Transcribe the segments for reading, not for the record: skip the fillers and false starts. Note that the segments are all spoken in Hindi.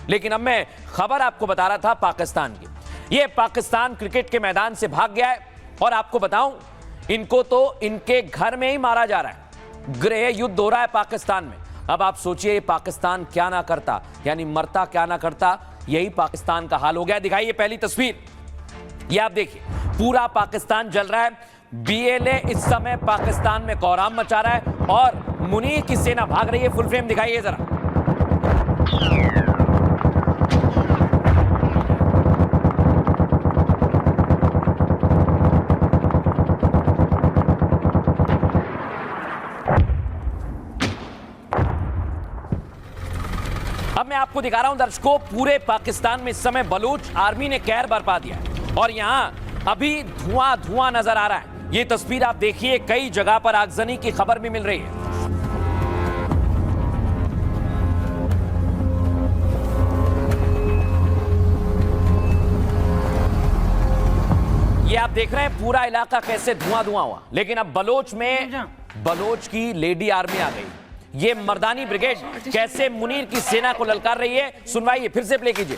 लेकिन अब मैं खबर आपको बता रहा था पाकिस्तान की। ये पाकिस्तान क्रिकेट के मैदान से भाग गया है और आपको बताऊं, इनको तो इनके घर में ही मारा जा रहा है। गृह युद्ध हो रहा है पाकिस्तान में। अब आप सोचिए पाकिस्तान क्या ना करता, यानी मरता क्या ना करता, यही पाकिस्तान का हाल हो गया। दिखाइए पहली तस्वीर, ये आप देखिए, पूरा पाकिस्तान जल रहा है। बीएलए इस समय पाकिस्तान में कोहराम मचा रहा है और मुनीर की सेना भाग रही है। फुल फ्रेम दिखाइए जरा। अब मैं आपको दिखा रहा हूं दर्शकों, पूरे पाकिस्तान में इस समय बलूच आर्मी ने कहर बरपा दिया है और यहां अभी धुआं धुआं नजर आ रहा है। ये तस्वीर आप देखिए, कई जगह पर आगजनी की खबर भी मिल रही है। ये आप देख रहे हैं पूरा इलाका कैसे धुआं धुआं हुआ। लेकिन अब बलोच में बलोच की लेडी आर्मी आ गई। ये मर्दानी ब्रिगेड कैसे मुनीर की सेना को ललकार रही है, सुनवाइए, फिर से प्ले कीजिए।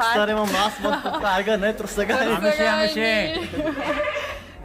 Stare mam nas mot paga ne trosaga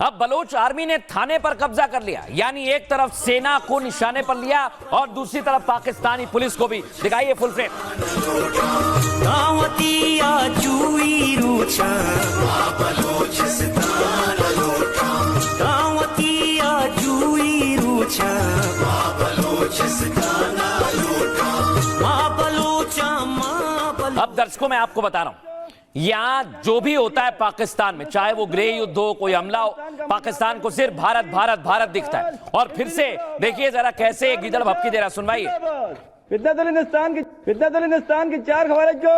अब बलोच आर्मी ने थाने पर कब्जा कर लिया, यानी एक तरफ सेना को निशाने पर लिया और दूसरी तरफ पाकिस्तानी पुलिस को भी। दिखाइए फुल फ्रेम। अब दर्शकों मैं आपको बता रहा हूं, यहां जो भी होता है पाकिस्तान में, चाहे वो गृह युद्ध हो, कोई हमला हो, पाकिस्तान को सिर्फ भारत भारत भारत दिखता है। और फिर से देखिए जरा कैसे गिदड़ भपकी दे रहा, सुनवाइए। हिंदुस्तान की 4 खवारिज को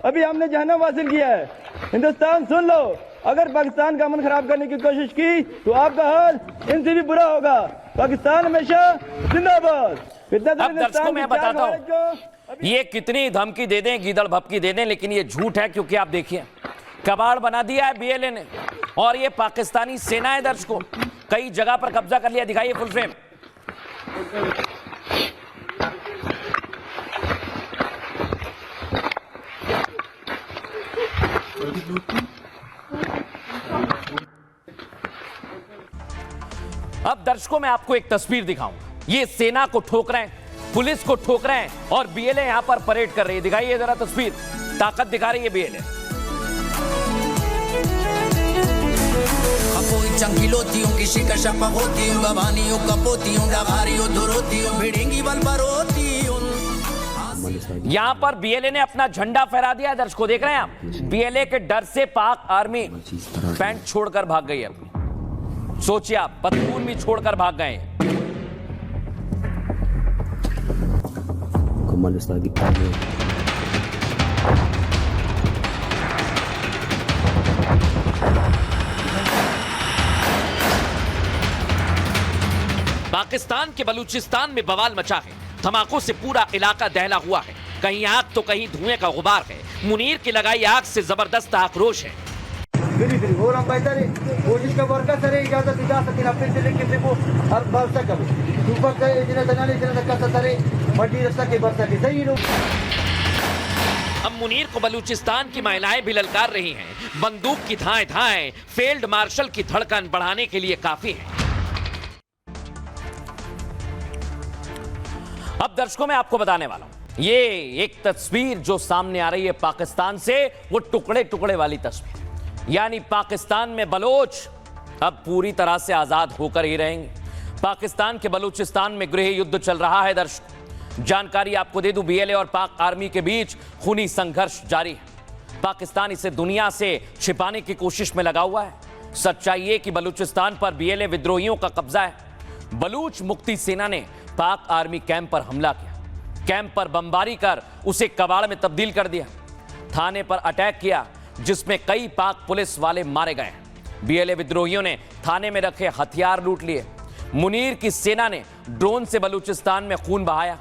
अभी हमने जहन्नम हासिल किया है। हिंदुस्तान सुन लो, अगर पाकिस्तान का अमन खराब करने की कोशिश की तो आपका हाल इनसे भी बुरा होगा। पाकिस्तान हमेशा जिंदाबाद। अब दर्शकों मैं बताता हूँ, ये कितनी धमकी दे दें, गीदड़ भपकी दे दें, लेकिन ये झूठ है, क्योंकि आप देखिए कबाड़ बना दिया है बीएलए ने और ये पाकिस्तानी सेना है दर्शकों, कई जगह पर कब्जा कर लिया। दिखाइए फुल फ्रेम। अब दर्शकों मैं आपको एक तस्वीर दिखाऊंगा, ये सेना को ठोक रहे हैं, पुलिस को ठोक रहे हैं और बीएलए यहां पर परेड कर रही है। दिखाइए जरा तस्वीर, ताकत दिखा रही है बीएलए। यहां पर बीएलए ने अपना झंडा फहरा दिया। दर्शकों देख रहे हैं आप, बीएलए के डर से पाक आर्मी पैंट छोड़कर भाग गई है। सोचिए आप, पतलून भी छोड़कर भाग गए हैं। पाकिस्तान के बलूचिस्तान में बवाल मचा है, धमाकों से पूरा इलाका दहला हुआ है। कहीं आग तो कहीं धुएं का गुबार है। मुनीर की लगाई आग से जबरदस्त आक्रोश है। अब मुनीर को बलूचिस्तान की महिलाएं भी ललकार रही हैं। बंदूक की धाएं धाएं फील्ड मार्शल की धड़कन बढ़ाने के लिए काफी है। अब दर्शकों मैं आपको बताने वाला हूं, ये एक तस्वीर जो सामने आ रही है पाकिस्तान से, वो टुकड़े टुकड़े वाली तस्वीर, यानी पाकिस्तान में बलोच अब पूरी तरह से आजाद होकर ही रहेंगे। पाकिस्तान के बलूचिस्तान में गृह युद्ध चल रहा है। दर्शक जानकारी आपको दे दूं, बीएलए और पाक आर्मी के बीच खूनी संघर्ष जारी है। पाकिस्तान इसे दुनिया से छिपाने की कोशिश में लगा हुआ है। सच्चाई ये कि बलूचिस्तान पर बीएलए विद्रोहियों का कब्जा है। बलूच मुक्ति सेना ने पाक आर्मी कैंप पर हमला किया, कैंप पर बमबारी कर उसे कबाड़ में तब्दील कर दिया, थाने पर अटैक किया जिसमें कई पाक पुलिस वाले मारे गए। बीएलए विद्रोहियों ने थाने में रखे हथियार लूट लिए। मुनीर की सेना ने ड्रोन से बलूचिस्तान में खून बहाया।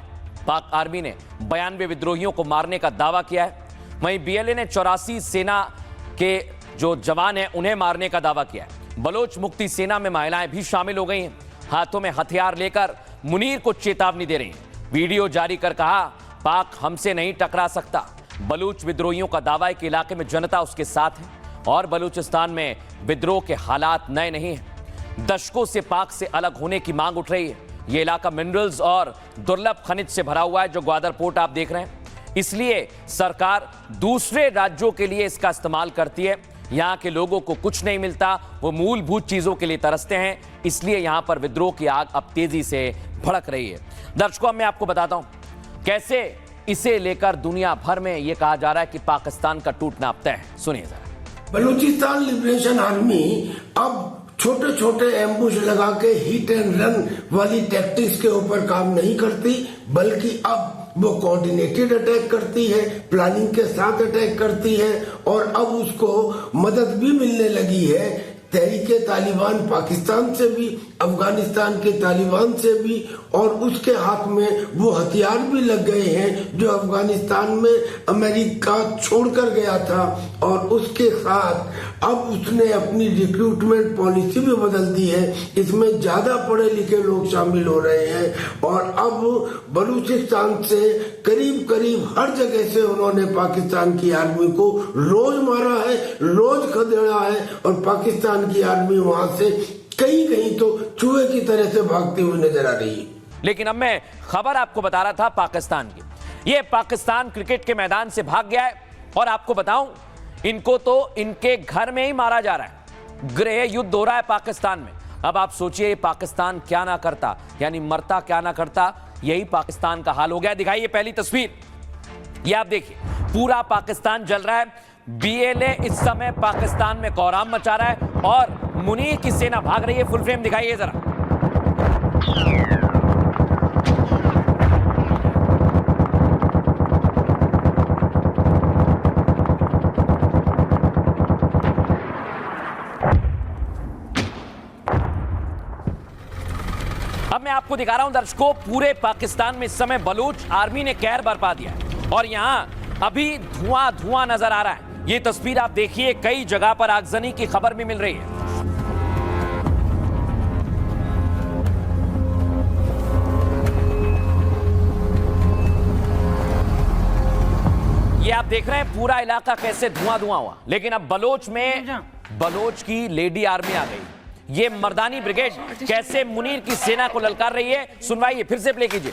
पाक आर्मी ने 92 विद्रोहियों को मारने का दावा किया है। वहीं बीएलए ने 84 सेना के जो जवान हैं उन्हें मारने का दावा किया है। बलोच मुक्ति सेना में महिलाएं भी शामिल हो गई हैं। हाथों में हथियार लेकर मुनीर को चेतावनी दे रही हैं। वीडियो जारी कर कहा, पाक हमसे नहीं टकरा सकता। बलूच विद्रोहियों का दावा है कि इलाके में जनता उसके साथ है और बलूचिस्तान में विद्रोह के हालात नए नहीं हैं। दशकों से पाक से अलग होने की मांग उठ रही है। यह इलाका मिनरल्स और दुर्लभ खनिज से भरा हुआ है, जो ग्वादर पोर्ट आप देख रहे हैं। इसलिए सरकार दूसरे राज्यों के लिए इसका इस्तेमाल करती है। यहाँ के लोगों को कुछ नहीं मिलता, वो मूलभूत चीजों के लिए तरसते हैं। इसलिए यहाँ पर विद्रोह की आग अब तेजी से भड़क रही है। दर्शकों, मैं आपको बताता हूं कैसे इसे लेकर दुनिया भर में यह कहा जा रहा है कि पाकिस्तान का टूटना अब तय है। सुनिए जरा। बलूचिस्तान लिबरेशन आर्मी अब छोटे छोटे एम्बुश लगा के हिट एंड रन वाली टैक्टिक्स के ऊपर काम नहीं करती, बल्कि अब वो कोऑर्डिनेटेड अटैक करती है, प्लानिंग के साथ अटैक करती है। और अब उसको मदद भी मिलने लगी है तहरीके तालिबान पाकिस्तान से भी, अफगानिस्तान के तालिबान से भी, और उसके हाथ में वो हथियार भी लग गए हैं जो अफगानिस्तान में अमेरिका छोड़कर गया था। और उसके साथ अब उसने अपनी रिक्रूटमेंट पॉलिसी भी बदल दी है। इसमें ज्यादा पढ़े लिखे लोग शामिल हो रहे हैं और अब बलूचिस्तान से करीब करीब हर जगह से उन्होंने पाकिस्तान की आर्मी को रोज मारा है, रोज खदेड़ा है। और पाकिस्तान की आर्मी वहां से कहीं कहीं तो चूहे की तरह से भागती हुई नजर आ रही है। लेकिन अब मैं खबर आपको बता रहा था पाकिस्तान की। ये पाकिस्तान क्रिकेट के मैदान से भाग गया है और आपको बताऊं, इनको तो इनके घर में ही मारा जा रहा है। गृह युद्ध हो रहा है पाकिस्तान में। अब आप सोचिए पाकिस्तान क्या ना करता, यानी मरता क्या ना करता, यही पाकिस्तान का हाल हो गया। दिखाइए पहली तस्वीर, ये आप देखिए, पूरा पाकिस्तान जल रहा है। बीएलए इस समय पाकिस्तान में कोहराम मचा रहा है और मुनीर की सेना भाग रही है। फुल फ्रेम दिखाइए जरा। अब मैं आपको दिखा रहा हूं दर्शकों, पूरे पाकिस्तान में इस समय बलूच आर्मी ने कहर बरपा दिया है और यहां अभी धुआं धुआं नजर आ रहा है। ये तस्वीर आप देखिए, कई जगह पर आगजनी की खबर भी मिल रही है। ये आप देख रहे हैं पूरा इलाका कैसे धुआं धुआं हुआ। लेकिन अब बलोच की लेडी आर्मी आ गई। ये मर्दानी ब्रिगेड कैसे मुनीर की सेना को ललकार रही है, सुनवाइए, फिर से प्ले कीजिए।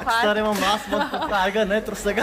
Stary, mam astmę, tak, nie, troszkę.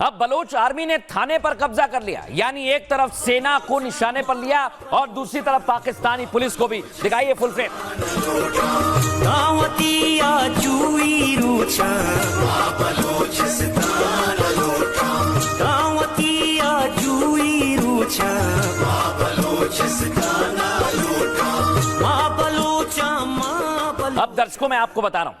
अब बलोच आर्मी ने थाने पर कब्जा कर लिया, यानी एक तरफ सेना को निशाने पर लिया और दूसरी तरफ पाकिस्तानी पुलिस को भी। दिखाइए फुल फ्रेम। अब दर्शकों मैं आपको बता रहा हूं,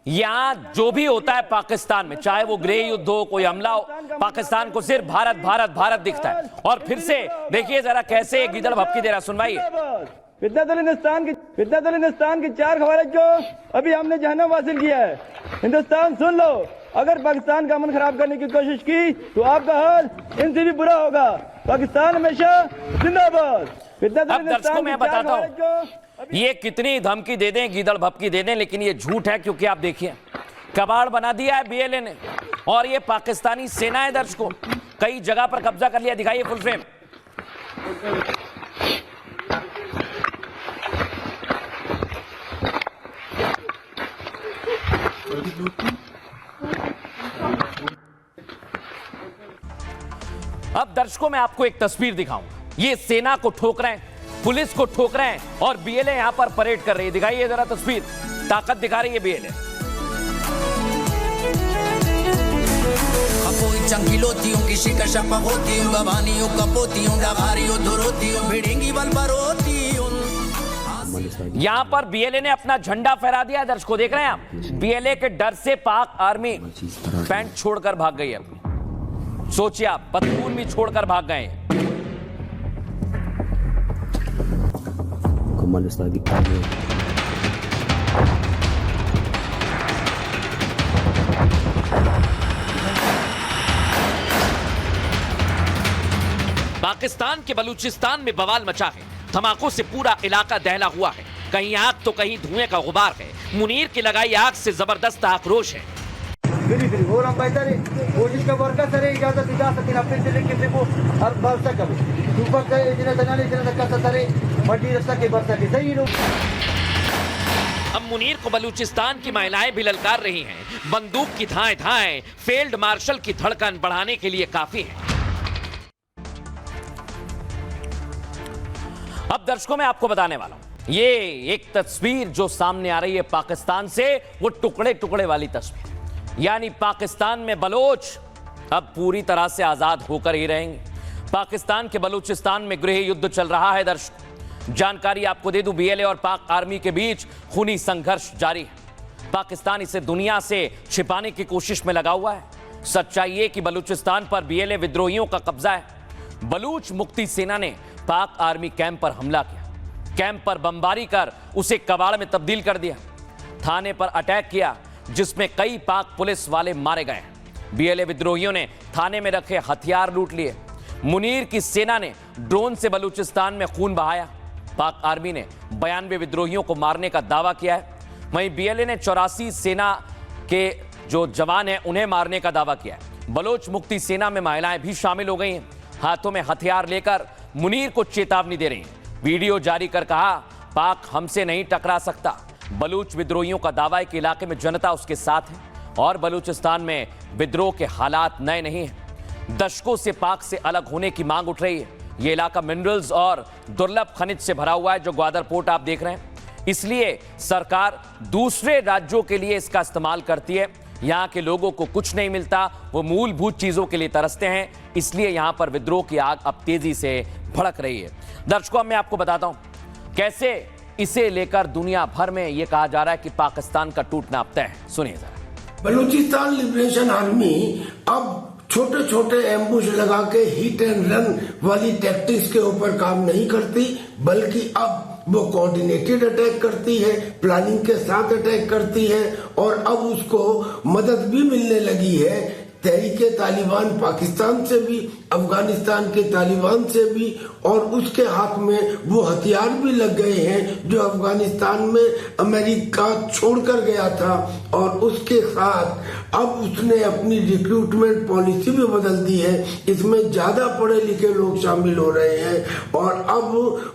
यहां जो भी होता है पाकिस्तान में, चाहे वो गृह युद्ध हो, कोई हमला हो, पाकिस्तान को सिर्फ भारत भारत भारत दिखता है। और फिर से देखिए जरा कैसे एक गिदड़ भपकी दे रहा, सुनवाइए। फितनतुल-ए-हिंदुस्तान की 4 खवारिज को अभी हमने जहन्नम हासिल किया है। हिंदुस्तान सुन लो, अगर पाकिस्तान का अमन खराब करने की कोशिश की तो आपका हाल इनसे भी बुरा होगा। पाकिस्तान हमेशा जिंदाबाद। अब दर्शकों मैं बताता हूं, ये कितनी धमकी दे दें, गीदड़ भपकी दे दें, लेकिन ये झूठ है, क्योंकि आप देखिए कबाड़ बना दिया है बीएलए ने और ये पाकिस्तानी सेना है दर्शकों, कई जगह पर कब्जा कर लिया। दिखाइए फुल फ्रेम। अब दर्शकों मैं आपको एक तस्वीर दिखाऊंगा, ये सेना को ठोक रहे हैं, पुलिस को ठोक रहे हैं और बीएलए यहां पर परेड कर रही है। दिखाइए जरा तस्वीर, ताकत दिखा रही है बीएलए। चंकिलोतियों की शिकशा पहोतियों गवानियों कपोतियों डगारियों धुरोतियों भिड़ेंगी बल बरोतियों। यहां पर बीएलए ने अपना झंडा फहरा दिया। दर्शकों देख रहे हैं आप, बीएलए के डर से पाक आर्मी पैंट छोड़कर भाग गई है। सोचिए आप, पतलून भी छोड़कर भाग गए। पाकिस्तान के बलूचिस्तान में बवाल मचा है। धमाकों से पूरा इलाका दहला हुआ है। कहीं आग तो कहीं धुएं का गुबार है। मुनीर की लगाई आग से जबरदस्त आक्रोश है। अब मुनीर को बलूचिस्तान की महिलाएं भी ललकार रही हैं। बंदूक की धाएं धाएं फील्ड मार्शल की धड़कन बढ़ाने के लिए काफी है। अब दर्शकों मैं आपको बताने वाला हूं, ये एक तस्वीर जो सामने आ रही है पाकिस्तान से, वो टुकड़े टुकड़े वाली तस्वीर। यानी पाकिस्तान में बलोच अब पूरी तरह से आजाद होकर ही रहेंगे। पाकिस्तान के बलूचिस्तान में गृह युद्ध चल रहा है। दर्शकों जानकारी आपको दे दूं, बीएलए और पाक आर्मी के बीच खूनी संघर्ष जारी है। पाकिस्तान इसे दुनिया से छिपाने की कोशिश में लगा हुआ है। सच्चाई ये कि बलूचिस्तान पर बीएलए विद्रोहियों का कब्जा है। बलूच मुक्ति सेना ने पाक आर्मी कैंप पर हमला किया, कैंप पर बमबारी कर उसे कबाड़ में तब्दील कर दिया, थाने पर अटैक किया जिसमें कई पाक पुलिस वाले मारे गए। बीएलए विद्रोहियों ने थाने में रखे हथियार लूट लिए। मुनीर की सेना ने ड्रोन से बलूचिस्तान में खून बहाया। पाक आर्मी ने 92 विद्रोहियों को मारने का दावा किया है। वहीं बीएलए ने 84 सेना के जो जवान हैं उन्हें मारने का दावा किया है। बलोच मुक्ति सेना में महिलाएं भी शामिल हो गई हैं। हाथों में हथियार लेकर मुनीर को चेतावनी दे रही हैं। वीडियो जारी कर कहा, पाक हमसे नहीं टकरा सकता। बलूच विद्रोहियों का दावा है कि इलाके में जनता उसके साथ है और बलूचिस्तान में विद्रोह के हालात नए नहीं हैं। दशकों से पाक से अलग होने की मांग उठ रही है। यह इलाका मिनरल्स और दुर्लभ खनिज से भरा हुआ है, जो ग्वादर पोर्ट आप देख रहे हैं। इसलिए सरकार दूसरे राज्यों के लिए इसका इस्तेमाल करती है। यहाँ के लोगों को कुछ नहीं मिलता, वो मूलभूत चीजों के लिए तरसते हैं। इसलिए यहाँ पर विद्रोह की आग अब तेजी से भड़क रही है। दर्शकों मैं आपको बताता हूं कैसे इसे लेकर दुनिया भर में यह कहा जा रहा है कि पाकिस्तान का टूटना अब तय है। सुनिए जरा। बलूचिस्तान लिबरेशन आर्मी अब छोटे छोटे एम्बुश लगा के हिट एंड रन वाली टैक्टिक्स के ऊपर काम नहीं करती, बल्कि अब वो कोऑर्डिनेटेड अटैक करती है, प्लानिंग के साथ अटैक करती है। और अब उसको मदद भी मिलने लगी है तहरीके तालिबान पाकिस्तान से भी, अफगानिस्तान के तालिबान से भी, और उसके हाथ में वो हथियार भी लग गए हैं जो अफगानिस्तान में अमेरिका छोड़कर गया था। और उसके साथ अब उसने अपनी रिक्रूटमेंट पॉलिसी भी बदल दी है। इसमें ज्यादा पढ़े लिखे लोग शामिल हो रहे हैं और अब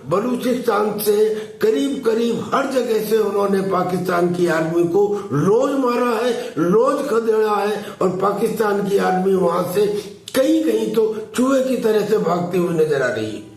बलूचिस्तान से करीब करीब हर जगह से उन्होंने पाकिस्तान की आर्मी को रोज मारा है, रोज खदेड़ा है। और पाकिस्तान की आर्मी वहां से कहीं कहीं तो चूहे की तरह से भागती हुई नजर आ रही है।